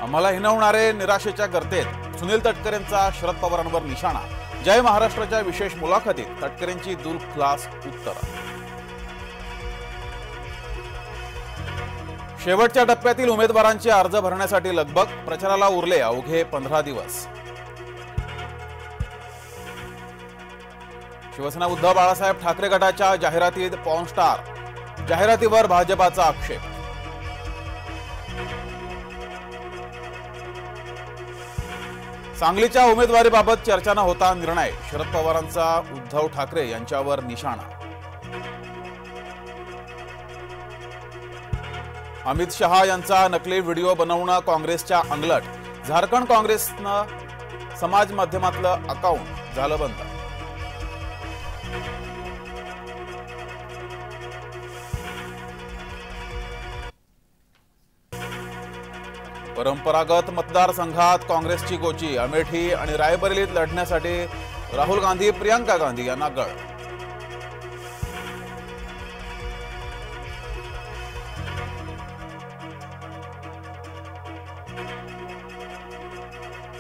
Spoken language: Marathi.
आम्हाला हिणवणारे निराशेच्या गर्तेत सुनील तटकरेंचा शरद पवारांवर निशाणा। जय महाराष्ट्राच्या विशेष मुलाखतीत तटकरेंची दुर्खलास उत्तर। शेवटच्या टप्प्यातील उमेदवारांचे अर्ज भरण्यासाठी लगबग, प्रचाराला उरले अवघे 15 दिवस। शिवसेना उद्धव बाळासाहेब ठाकरे गटाच्या जाहिरातीत पॉर्न स्टार, जाहिरातीवर भाजपाचा आक्षेप। सांगलीच्या उमेदवारीबाबत चर्चा न होता निर्णय, शरद पवारांचा उद्धव ठाकरे यांच्यावर निशाणा। अमित शहा यांचा नकली व्हिडिओ बनवणं काँग्रेसच्या अंगलट, झारखंड काँग्रेसनं समाज माध्यमातलं अकाउंट झालं बंद। परंपरागत मतदारसंघात काँग्रेसची गोची, अमेठी आणि रायबरेलीत लढण्यासाठी राहुल गांधी प्रियंका गांधी यांना गळ।